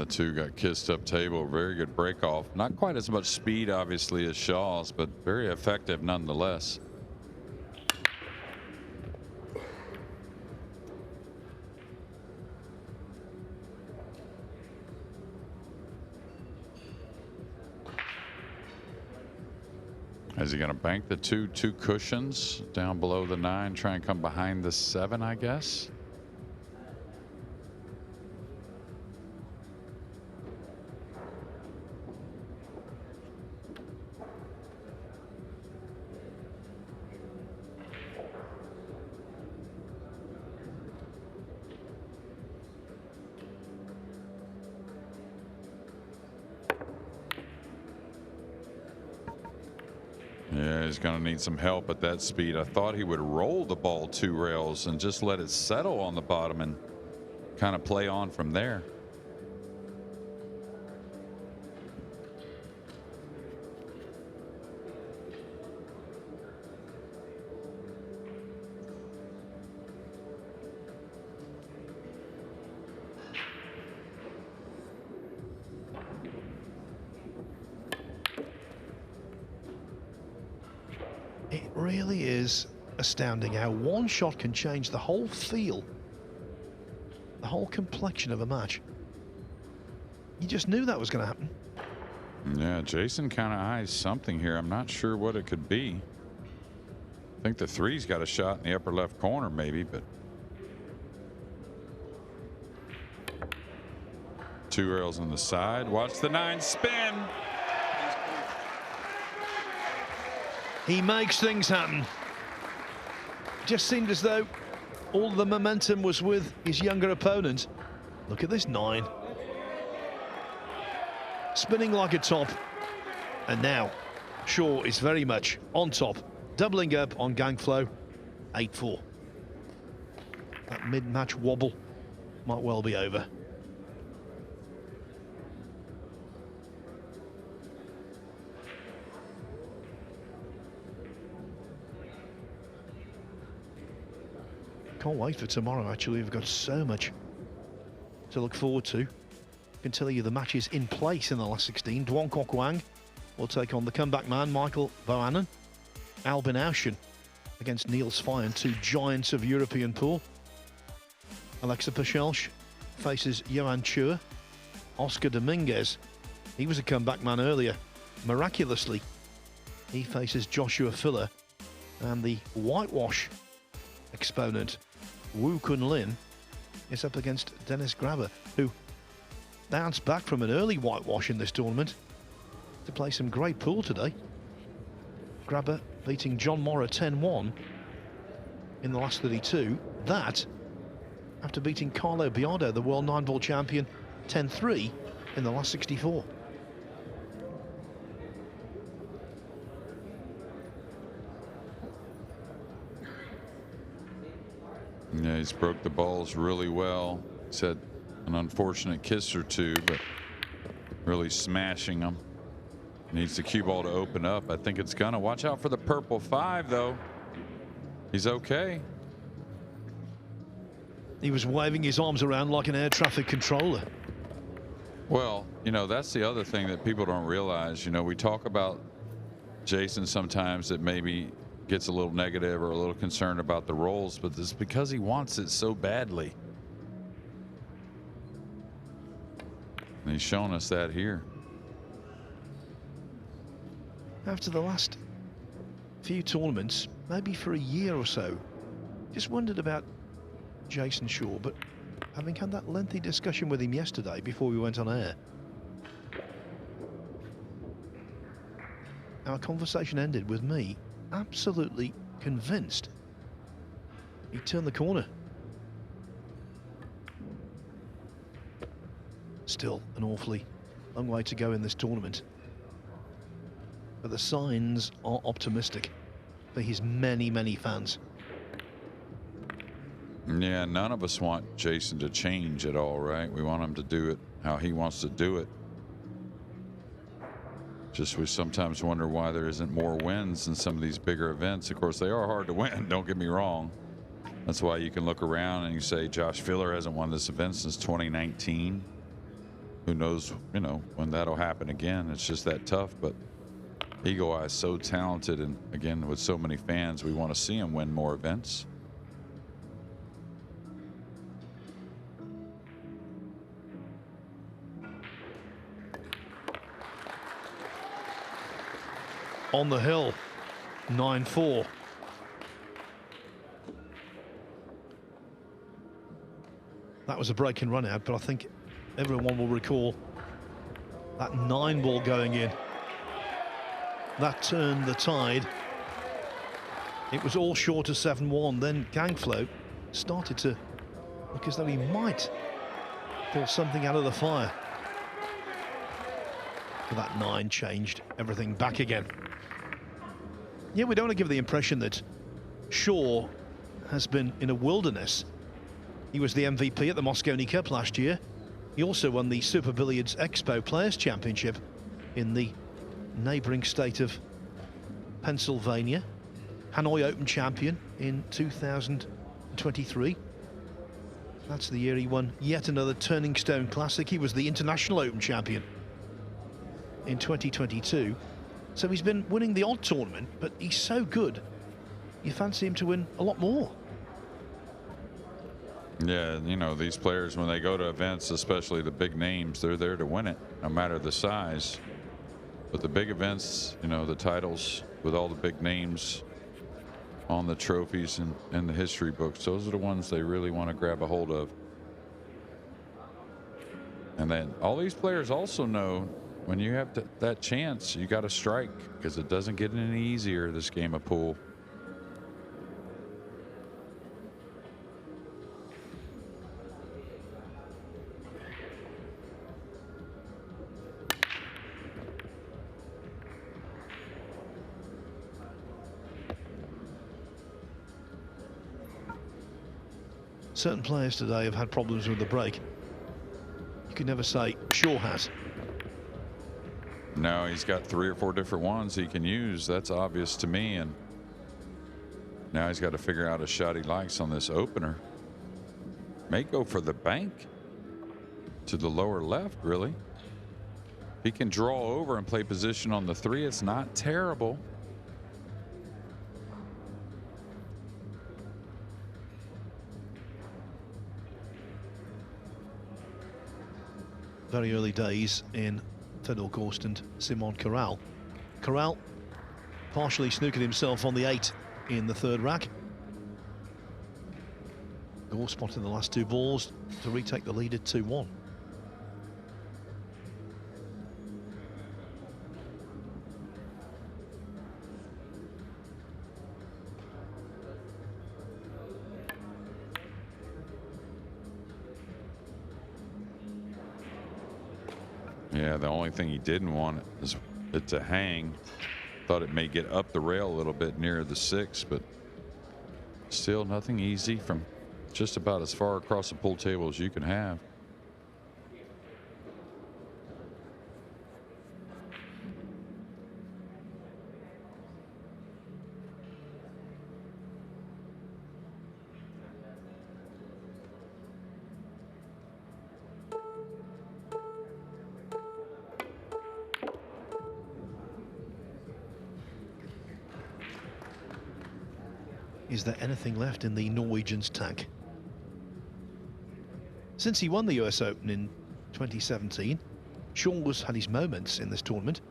two got kissed up table. Very good break off. Not quite as much speed, obviously, as Shaw's, but very effective nonetheless. Is he going to bank the two cushions down below the 9, try and come behind the 7, I guess? Yeah, he's going to need some help at that speed. I thought he would roll the ball 2 rails and just let it settle on the bottom and kind of play on from there. It really is astounding how one shot can change the whole feel, the whole complexion of a match. You just knew that was going to happen. Yeah, Jayson kind of eyes something here. I'm not sure what it could be. I think the 3's got a shot in the upper left corner maybe, but 2 rails on the side. Watch the 9 spin. He makes things happen. Just seemed as though all the momentum was with his younger opponent. Look at this 9. Spinning like a top. And now Shaw is very much on top. Doubling up on Gangfløt. 8-4. That mid-match wobble might well be over. Can't wait for tomorrow, actually. We've got so much to look forward to. I can tell you the matches in place in the last 16. Duong Kok Wang will take on the comeback man, Michael Boanen. Albin Auschen against Niels Feijen, 2 giants of European pool. Alexa Pachelsch faces Johan Chua. Oscar Dominguez, he was a comeback man earlier. Miraculously, he faces Joshua Filler. And the whitewash exponent, Woo Kun Lin, is up against Dennis Grabber, who bounced back from an early whitewash in this tournament to play some great pool today. Grabber beating John Morra 10-1 in the last 32. That after beating Carlo Biardo, the world 9-ball champion, 10-3 in the last 64. Yeah, he's broke the balls really well. He's had an unfortunate kiss or 2, but really smashing them. Needs the cue ball to open up. I think it's gonna. Watch out for the purple 5, though. He's okay. He was waving his arms around like an air traffic controller. Well, you know, that's the other thing that people don't realize. You know, we talk about Jayson sometimes that maybe gets a little negative or a little concerned about the rolls, but it's because he wants it so badly. And he's shown us that here. After the last few tournaments, maybe for a year or so, just wondered about Jayson Shaw, but having had that lengthy discussion with him yesterday before we went on air, our conversation ended with me absolutely convinced he turned the corner. Still an awfully long way to go in this tournament, but the signs are optimistic for his many fans. Yeah, none of us want Jayson to change at all, right? We want him to do it how he wants to do it. Just we sometimes wonder why there isn't more wins in some of these bigger events. Of course, they are hard to win, don't get me wrong. That's why you can look around and you say Josh Filler hasn't won this event since 2019. who knows, you know, when that'll happen again. It's just that tough. But Eagle Eye is so talented, and again, with so many fans, we want to see him win more events. On the hill, 9-4. That was a breaking run out, but I think everyone will recall that 9 ball going in. That turned the tide. It was all short of 7-1. Then Gangfløt started to look as though he might pull something out of the fire. But that 9 changed everything back again. Yeah, we don't want to give the impression that Shaw has been in a wilderness. He was the MVP at the Moscone Cup last year. He also won the Super Billiards Expo Players Championship in the neighbouring state of Pennsylvania. Hanoi Open champion in 2023. That's the year he won yet another Turning Stone Classic. He was the International Open champion in 2022. So he's been winning the odd tournament, but he's so good, you fancy him to win a lot more. Yeah, you know, these players, when they go to events, especially the big names, they're there to win it, no matter the size. But the big events, you know, the titles with all the big names on the trophies and the history books, those are the ones they really want to grab a hold of. And then all these players also know when you have that chance, you got to strike, because it doesn't get any easier, this game of pool. Certain players today have had problems with the break. You could never say Shaw has. No, he's got 3 or 4 different ones he can use. That's obvious to me. And now he's got to figure out a shot he likes on this opener. May go for the bank to the lower left, really. He can draw over and play position on the 3. It's not terrible. Very early days in Fedor Gorst and Simon Corral. Corral partially snookered himself on the 8 in the 3rd rack. Gorst spotting the last 2 balls to retake the lead at 2-1. Yeah, the only thing he didn't want is it to hang. Thought it may get up the rail a little bit near the 6, but still nothing easy from just about as far across the pool table as you can have. Is there anything left in the Norwegian's tank? Since he won the US Open in 2017, Shaw's had his moments in this tournament.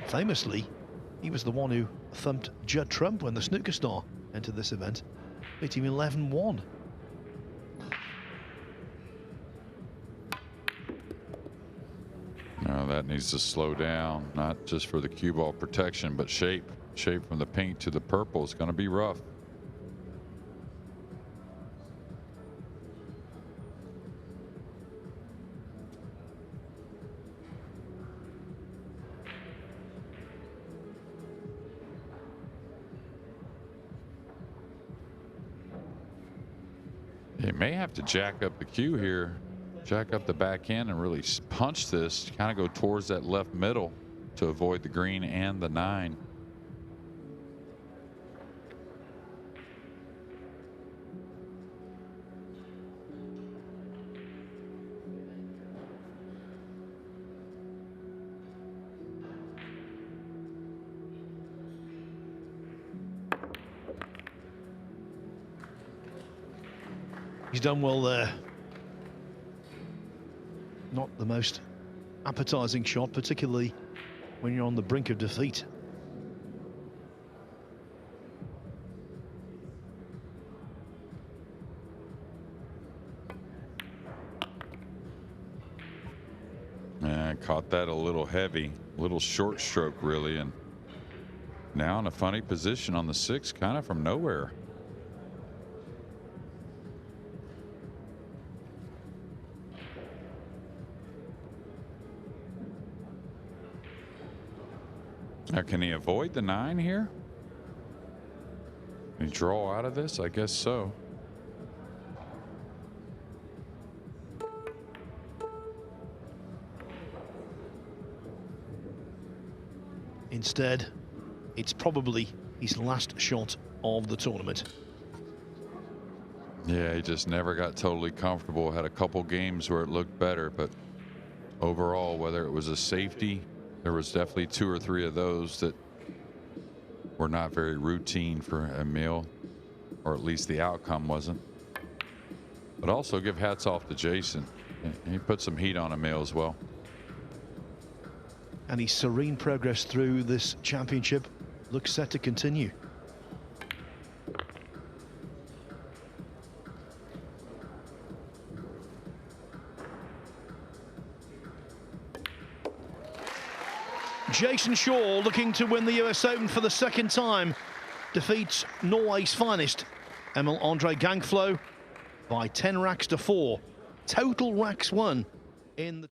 Famously, he was the one who thumped Judd Trump when the snooker star entered this event, beat him 11-1. No, that needs to slow down, not just for the cue ball protection, but shape. Shape from the pink to the purple is going to be rough. He may have to jack up the cue here, jack up the backhand and really punch this, kind of go towards that left middle to avoid the green and the 9. He's done well there. Not the most appetizing shot, particularly when you're on the brink of defeat. Caught that a little heavy, a little short stroke really, and now in a funny position on the 6, kind of from nowhere. Now, can he avoid the 9 here? Can he draw out of this? I guess so. Instead, it's probably his last shot of the tournament. Yeah, he just never got totally comfortable. Had a couple games where it looked better, but overall, whether it was a safety, there was definitely 2 or 3 of those that were not very routine for Emil, or at least the outcome wasn't. But also give hats off to Jayson. He put some heat on Emil as well. And his serene progress through this championship looks set to continue. Jayson Shaw, looking to win the US Open for the 2nd time, defeats Norway's finest, Emil Gangfløt, by 10 racks to 4. Total racks won in the